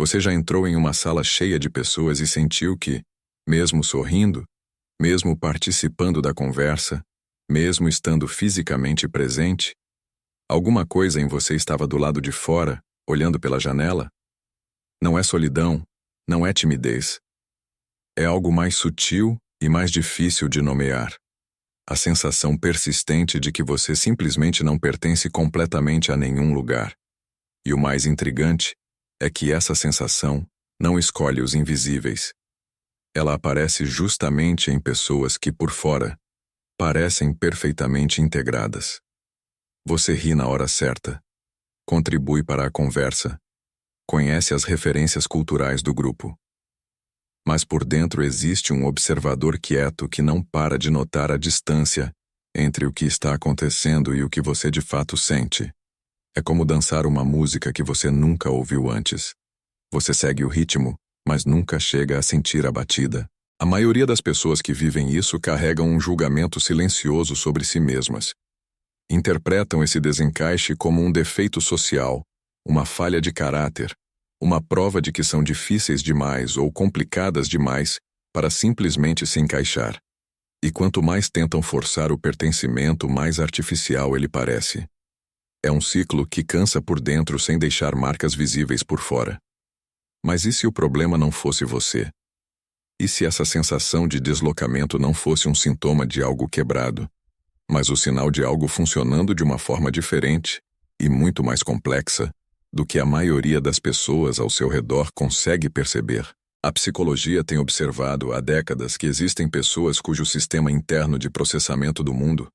Você já entrou em uma sala cheia de pessoas e sentiu que, mesmo sorrindo, mesmo participando da conversa, mesmo estando fisicamente presente, alguma coisa em você estava do lado de fora, olhando pela janela? Não é solidão, não é timidez. É algo mais sutil e mais difícil de nomear. A sensação persistente de que você simplesmente não pertence completamente a nenhum lugar. E o mais intrigante é que essa sensação não escolhe os invisíveis. Ela aparece justamente em pessoas que, por fora, parecem perfeitamente integradas. Você ri na hora certa, contribui para a conversa, conhece as referências culturais do grupo. Mas por dentro existe um observador quieto que não para de notar a distância entre o que está acontecendo e o que você de fato sente. É como dançar uma música que você nunca ouviu antes. Você segue o ritmo, mas nunca chega a sentir a batida. A maioria das pessoas que vivem isso carregam um julgamento silencioso sobre si mesmas. Interpretam esse desencaixe como um defeito social, uma falha de caráter, uma prova de que são difíceis demais ou complicadas demais para simplesmente se encaixar. E quanto mais tentam forçar o pertencimento, mais artificial ele parece. É um ciclo que cansa por dentro sem deixar marcas visíveis por fora. Mas e se o problema não fosse você? E se essa sensação de deslocamento não fosse um sintoma de algo quebrado, mas o sinal de algo funcionando de uma forma diferente e muito mais complexa do que a maioria das pessoas ao seu redor consegue perceber? A psicologia tem observado há décadas que existem pessoas cujo sistema interno de processamento do mundo,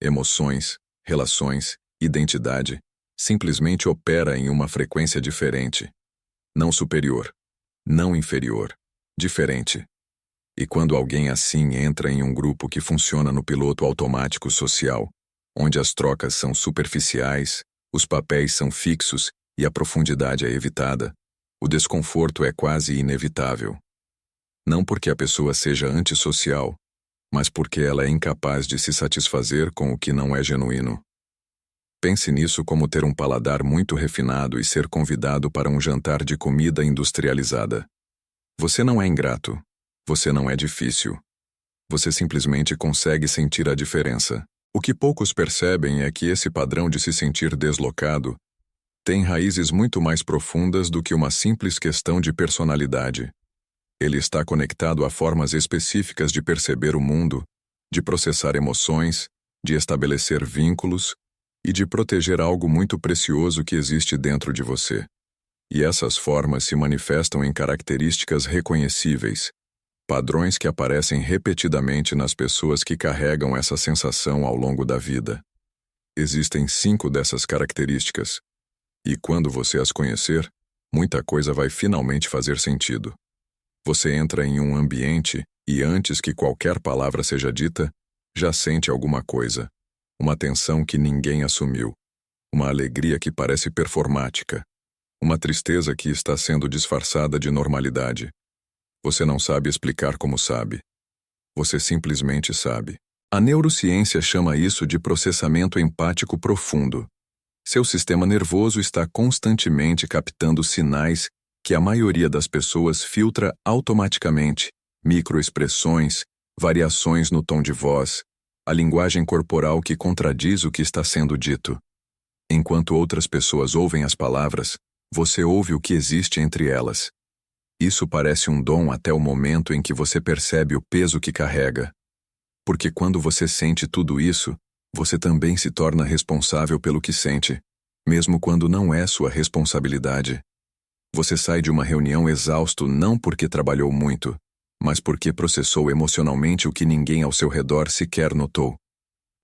emoções, relações, identidade, simplesmente opera em uma frequência diferente. Não superior, não inferior, diferente. E quando alguém assim entra em um grupo que funciona no piloto automático social, onde as trocas são superficiais, os papéis são fixos e a profundidade é evitada, o desconforto é quase inevitável. Não porque a pessoa seja antissocial, mas porque ela é incapaz de se satisfazer com o que não é genuíno. Pense nisso como ter um paladar muito refinado e ser convidado para um jantar de comida industrializada. Você não é ingrato. Você não é difícil. Você simplesmente consegue sentir a diferença. O que poucos percebem é que esse padrão de se sentir deslocado tem raízes muito mais profundas do que uma simples questão de personalidade. Ele está conectado a formas específicas de perceber o mundo, de processar emoções, de estabelecer vínculos e de proteger algo muito precioso que existe dentro de você. E essas formas se manifestam em características reconhecíveis, padrões que aparecem repetidamente nas pessoas que carregam essa sensação ao longo da vida. Existem 5 dessas características, e quando você as conhecer, muita coisa vai finalmente fazer sentido. Você entra em um ambiente e antes que qualquer palavra seja dita, já sente alguma coisa. Uma tensão que ninguém assumiu, uma alegria que parece performática, uma tristeza que está sendo disfarçada de normalidade. Você não sabe explicar como sabe. Você simplesmente sabe. A neurociência chama isso de processamento empático profundo. Seu sistema nervoso está constantemente captando sinais que a maioria das pessoas filtra automaticamente, microexpressões, variações no tom de voz, a linguagem corporal que contradiz o que está sendo dito. Enquanto outras pessoas ouvem as palavras, você ouve o que existe entre elas. Isso parece um dom até o momento em que você percebe o peso que carrega. Porque quando você sente tudo isso, você também se torna responsável pelo que sente, mesmo quando não é sua responsabilidade. Você sai de uma reunião exausto não porque trabalhou muito, mas porque processou emocionalmente o que ninguém ao seu redor sequer notou.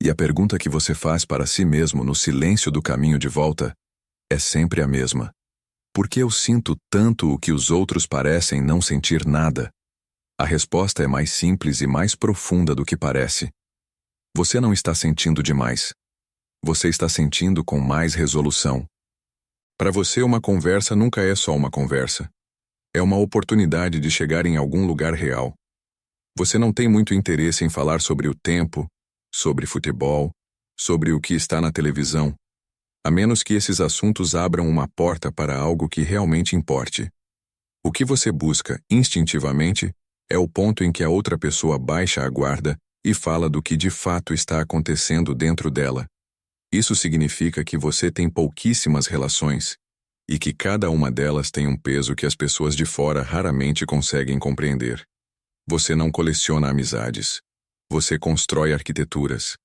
E a pergunta que você faz para si mesmo no silêncio do caminho de volta é sempre a mesma. Por que eu sinto tanto o que os outros parecem não sentir nada? A resposta é mais simples e mais profunda do que parece. Você não está sentindo demais. Você está sentindo com mais resolução. Para você, uma conversa nunca é só uma conversa. É uma oportunidade de chegar em algum lugar real. Você não tem muito interesse em falar sobre o tempo, sobre futebol, sobre o que está na televisão, a menos que esses assuntos abram uma porta para algo que realmente importe. O que você busca, instintivamente, é o ponto em que a outra pessoa baixa a guarda e fala do que de fato está acontecendo dentro dela. Isso significa que você tem pouquíssimas relações e que cada uma delas tem um peso que as pessoas de fora raramente conseguem compreender. Você não coleciona amizades. Você constrói arquiteturas.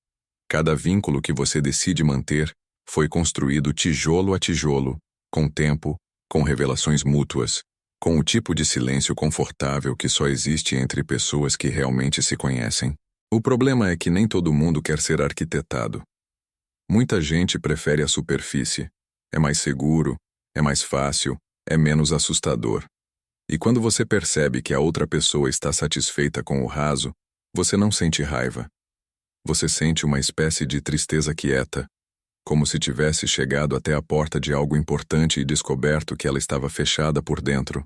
Cada vínculo que você decide manter foi construído tijolo a tijolo, com tempo, com revelações mútuas, com o tipo de silêncio confortável que só existe entre pessoas que realmente se conhecem. O problema é que nem todo mundo quer ser arquitetado. Muita gente prefere a superfície. É mais seguro, é mais fácil, é menos assustador. E quando você percebe que a outra pessoa está satisfeita com o raso, você não sente raiva. Você sente uma espécie de tristeza quieta, como se tivesse chegado até a porta de algo importante e descoberto que ela estava fechada por dentro.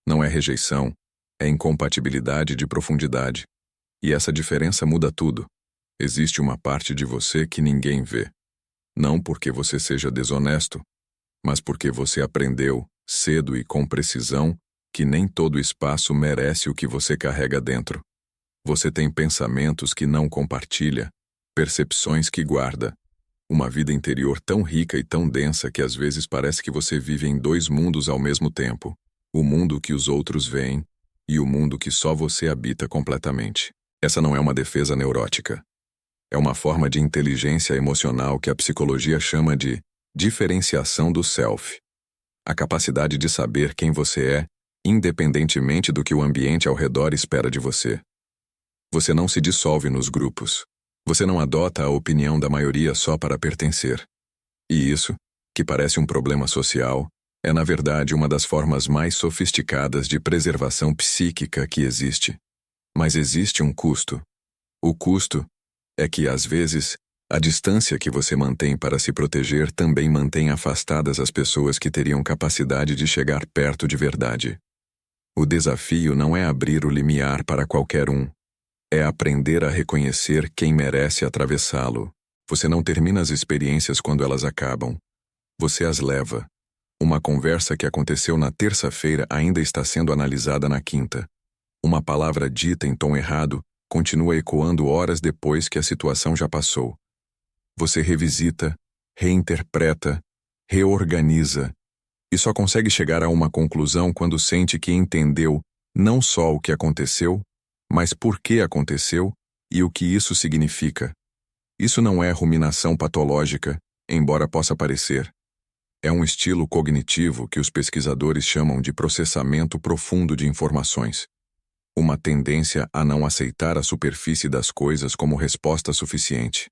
Não é rejeição, é incompatibilidade de profundidade. E essa diferença muda tudo. Existe uma parte de você que ninguém vê. Não porque você seja desonesto, mas porque você aprendeu, cedo e com precisão, que nem todo espaço merece o que você carrega dentro. Você tem pensamentos que não compartilha, percepções que guarda, uma vida interior tão rica e tão densa que às vezes parece que você vive em dois mundos ao mesmo tempo, o mundo que os outros veem e o mundo que só você habita completamente. Essa não é uma defesa neurótica. É uma forma de inteligência emocional que a psicologia chama de diferenciação do self. A capacidade de saber quem você é, independentemente do que o ambiente ao redor espera de você. Você não se dissolve nos grupos. Você não adota a opinião da maioria só para pertencer. E isso, que parece um problema social, é na verdade uma das formas mais sofisticadas de preservação psíquica que existe. Mas existe um custo. O custo é que, às vezes, a distância que você mantém para se proteger também mantém afastadas as pessoas que teriam capacidade de chegar perto de verdade. O desafio não é abrir o limiar para qualquer um. É aprender a reconhecer quem merece atravessá-lo. Você não termina as experiências quando elas acabam. Você as leva. Uma conversa que aconteceu na terça-feira ainda está sendo analisada na quinta. Uma palavra dita em tom errado continua ecoando horas depois que a situação já passou. Você revisita, reinterpreta, reorganiza, e só consegue chegar a uma conclusão quando sente que entendeu não só o que aconteceu, mas por que aconteceu e o que isso significa. Isso não é ruminação patológica, embora possa parecer. É um estilo cognitivo que os pesquisadores chamam de processamento profundo de informações. Uma tendência a não aceitar a superfície das coisas como resposta suficiente.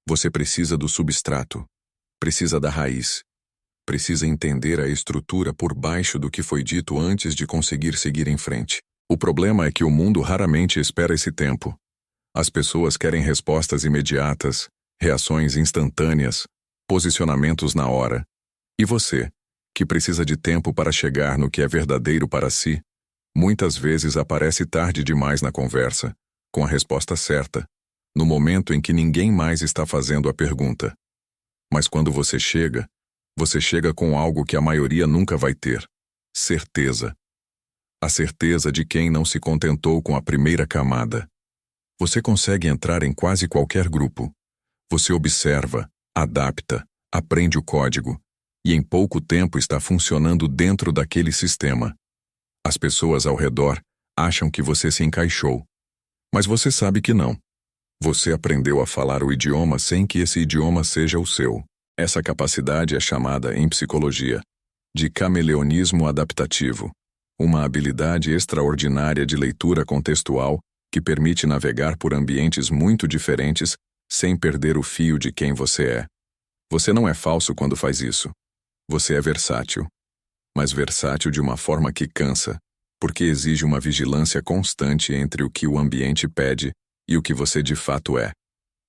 Você precisa do substrato, precisa da raiz, precisa entender a estrutura por baixo do que foi dito antes de conseguir seguir em frente. O problema é que o mundo raramente espera esse tempo. As pessoas querem respostas imediatas, reações instantâneas, posicionamentos na hora. E você, que precisa de tempo para chegar no que é verdadeiro para si, muitas vezes aparece tarde demais na conversa, com a resposta certa, no momento em que ninguém mais está fazendo a pergunta. Mas quando você chega com algo que a maioria nunca vai ter: certeza. A certeza de quem não se contentou com a primeira camada. Você consegue entrar em quase qualquer grupo. Você observa, adapta, aprende o código, e em pouco tempo está funcionando dentro daquele sistema. As pessoas ao redor acham que você se encaixou. Mas você sabe que não. Você aprendeu a falar o idioma sem que esse idioma seja o seu. Essa capacidade é chamada, em psicologia, de cameleonismo adaptativo, uma habilidade extraordinária de leitura contextual que permite navegar por ambientes muito diferentes sem perder o fio de quem você é. Você não é falso quando faz isso. Você é versátil. Mas versátil de uma forma que cansa, porque exige uma vigilância constante entre o que o ambiente pede e o que você de fato é.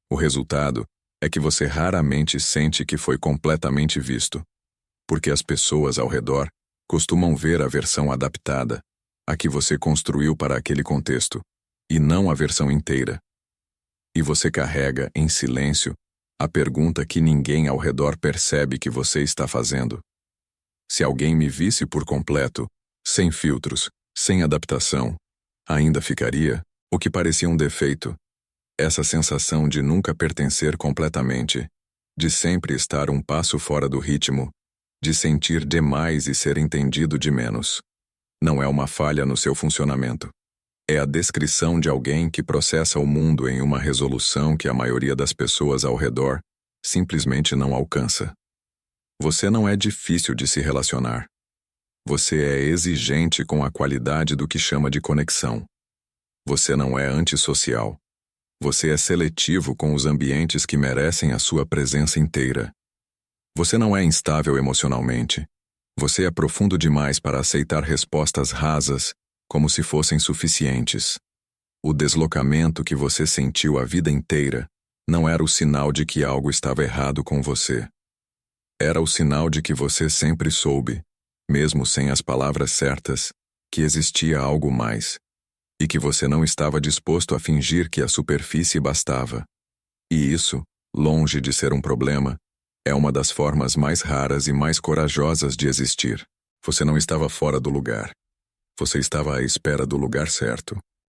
O resultado é que você raramente sente que foi completamente visto, porque as pessoas ao redor costumam ver a versão adaptada, a que você construiu para aquele contexto, e não a versão inteira. E você carrega, em silêncio, a pergunta que ninguém ao redor percebe que você está fazendo. Se alguém me visse por completo, sem filtros, sem adaptação, ainda ficaria o que parecia um defeito. Essa sensação de nunca pertencer completamente, de sempre estar um passo fora do ritmo, de sentir demais e ser entendido de menos. Não é uma falha no seu funcionamento. É a descrição de alguém que processa o mundo em uma resolução que a maioria das pessoas ao redor simplesmente não alcança. Você não é difícil de se relacionar. Você é exigente com a qualidade do que chama de conexão. Você não é antissocial. Você é seletivo com os ambientes que merecem a sua presença inteira. Você não é instável emocionalmente. Você é profundo demais para aceitar respostas rasas, como se fossem suficientes. O deslocamento que você sentiu a vida inteira não era o sinal de que algo estava errado com você. Era o sinal de que você sempre soube, mesmo sem as palavras certas, que existia algo mais, e que você não estava disposto a fingir que a superfície bastava. E isso, longe de ser um problema, é uma das formas mais raras e mais corajosas de existir. Você não estava fora do lugar. Você estava à espera do lugar certo.